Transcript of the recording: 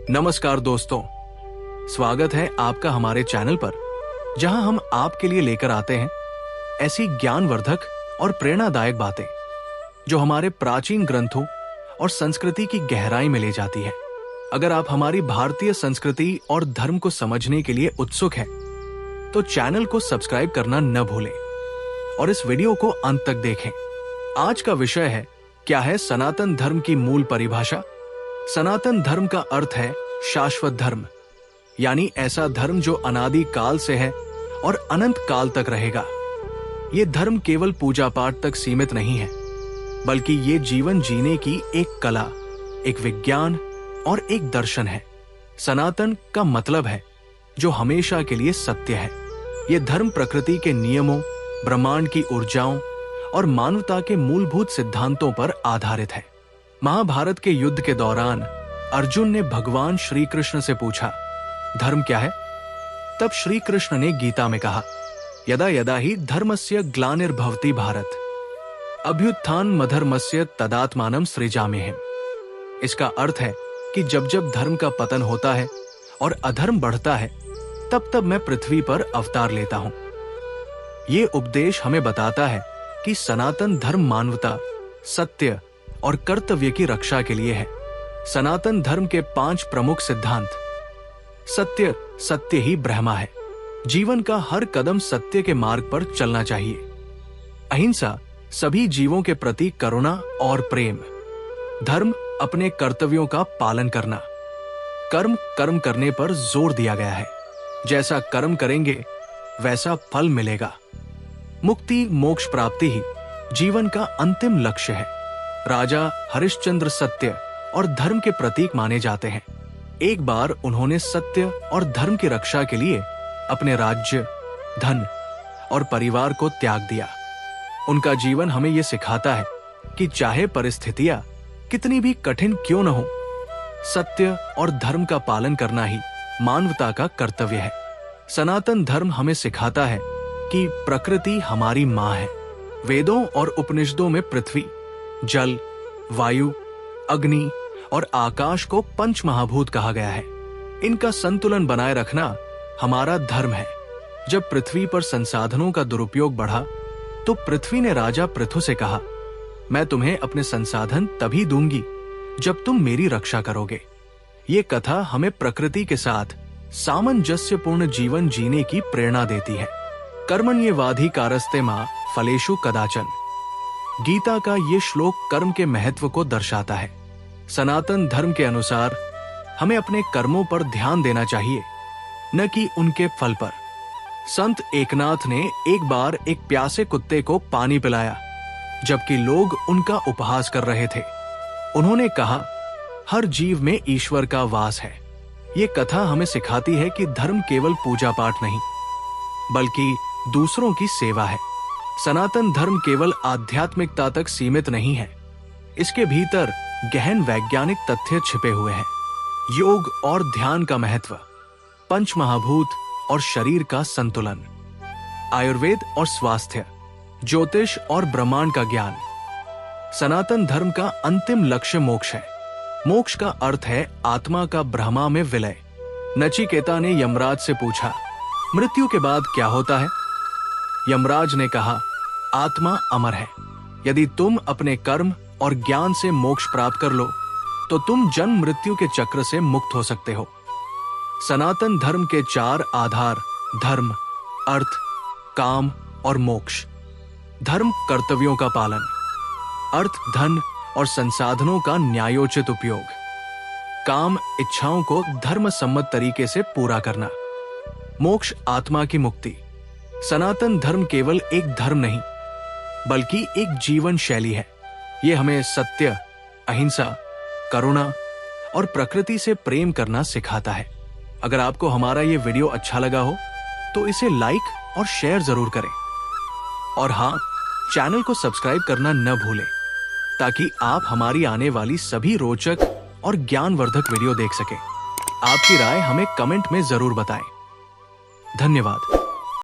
नमस्कार दोस्तों, स्वागत है आपका हमारे चैनल पर, जहां हम आपके लिए लेकर आते हैं ऐसी ज्ञानवर्धक और प्रेरणादायक बातें जो हमारे प्राचीन ग्रंथों और संस्कृति की गहराई में ले जाती है। अगर आप हमारी भारतीय संस्कृति और धर्म को समझने के लिए उत्सुक हैं, तो चैनल को सब्सक्राइब करना न भूलें और इस वीडियो को अंत तक देखें। आज का विषय है, क्या है सनातन धर्म की मूल परिभाषा। सनातन धर्म का अर्थ है शाश्वत धर्म, यानी ऐसा धर्म जो अनादि काल से है और अनंत काल तक रहेगा। ये धर्म केवल पूजा पाठ तक सीमित नहीं है, बल्कि ये जीवन जीने की एक कला, एक विज्ञान और एक दर्शन है। सनातन का मतलब है जो हमेशा के लिए सत्य है। ये धर्म प्रकृति के नियमों, ब्रह्मांड की ऊर्जाओं और मानवता के मूलभूत सिद्धांतों पर आधारित है। महाभारत के युद्ध के दौरान अर्जुन ने भगवान श्री कृष्ण से पूछा, धर्म क्या है? तब श्री कृष्ण ने गीता में कहा, यदा यदा ही धर्मस्य ग्लानिर्भवति भारत, अभ्युत्थानमधर्मस्य तदात्मानं सृजाम्यहम्। इसका अर्थ है कि जब जब धर्म का पतन होता है और अधर्म बढ़ता है, तब तब मैं पृथ्वी पर अवतार लेता हूं। ये उपदेश हमें बताता है कि सनातन धर्म मानवता, सत्य और कर्तव्य की रक्षा के लिए है। सनातन धर्म के 5 प्रमुख सिद्धांत। सत्य, सत्य ही ब्रह्मा है। जीवन का हर कदम सत्य के मार्ग पर चलना चाहिए। अहिंसा, सभी जीवों के प्रति करुणा और प्रेम। धर्म, अपने कर्तव्यों का पालन करना। कर्म करने पर जोर दिया गया है। जैसा कर्म करेंगे वैसा फल मिलेगा। मुक्ति, मोक्ष प्राप्ति ही जीवन का अंतिम लक्ष्य है। राजा हरिश्चंद्र सत्य और धर्म के प्रतीक माने जाते हैं। एक बार उन्होंने सत्य और धर्म की रक्षा के लिए अपने राज्य, धन और परिवार को त्याग दिया। उनका जीवन हमें यह सिखाता है कि चाहे परिस्थितियां कितनी भी कठिन क्यों न हो, सत्य और धर्म का पालन करना ही मानवता का कर्तव्य है। सनातन धर्म हमें सिखाता है कि प्रकृति हमारी मां है। वेदों और उपनिषदों में पृथ्वी, जल, वायु, अग्नि और आकाश को पंच महाभूत कहा गया है। इनका संतुलन बनाए रखना हमारा धर्म है। जब पृथ्वी पर संसाधनों का दुरुपयोग बढ़ा, तो पृथ्वी ने राजा पृथु से कहा, मैं तुम्हें अपने संसाधन तभी दूंगी जब तुम मेरी रक्षा करोगे। ये कथा हमें प्रकृति के साथ सामंजस्यपूर्ण जीवन जीने की प्रेरणा देती है। कर्मण्येवाधिकारस्ते मां फलेषु कदाचन। गीता का ये श्लोक कर्म के महत्व को दर्शाता है। सनातन धर्म के अनुसार हमें अपने कर्मों पर ध्यान देना चाहिए, न कि उनके फल पर। संत एकनाथ ने एक बार एक प्यासे कुत्ते को पानी पिलाया, जबकि लोग उनका उपहास कर रहे थे। उन्होंने कहा, हर जीव में ईश्वर का वास है। ये कथा हमें सिखाती है कि धर्म केवल पूजा पाठ नहीं, बल्कि दूसरों की सेवा है। सनातन धर्म केवल आध्यात्मिकता तक सीमित नहीं है, इसके भीतर गहन वैज्ञानिक तथ्य छिपे हुए हैं। योग और ध्यान का महत्व, पंच महाभूत और शरीर का संतुलन, आयुर्वेद और स्वास्थ्य, ज्योतिष और ब्रह्मांड का ज्ञान। सनातन धर्म का अंतिम लक्ष्य मोक्ष है। मोक्ष का अर्थ है आत्मा का ब्रह्मा में विलय। नचिकेता ने यमराज से पूछा, मृत्यु के बाद क्या होता है? यमराज ने कहा, आत्मा अमर है। यदि तुम अपने कर्म और ज्ञान से मोक्ष प्राप्त कर लो, तो तुम जन्म मृत्यु के चक्र से मुक्त हो सकते हो। सनातन धर्म के 4 आधार, धर्म, अर्थ, काम और मोक्ष। धर्म, कर्तव्यों का पालन। अर्थ, धन और संसाधनों का न्यायोचित उपयोग। काम, इच्छाओं को धर्म सम्मत तरीके से पूरा करना। मोक्ष, आत्मा की मुक्ति। सनातन धर्म केवल एक धर्म नहीं, बल्कि एक जीवन शैली है। ये हमें सत्य, अहिंसा, करुणा और प्रकृति से प्रेम करना सिखाता है। अगर आपको हमारा ये वीडियो अच्छा लगा हो, तो इसे लाइक और शेयर जरूर करें। और हाँ, चैनल को सब्सक्राइब करना न भूलें, ताकि आप हमारी आने वाली सभी रोचक और ज्ञानवर्धक वीडियो देख सकें। आपकी राय हमें कमेंट में जरूर बताएं। धन्यवाद।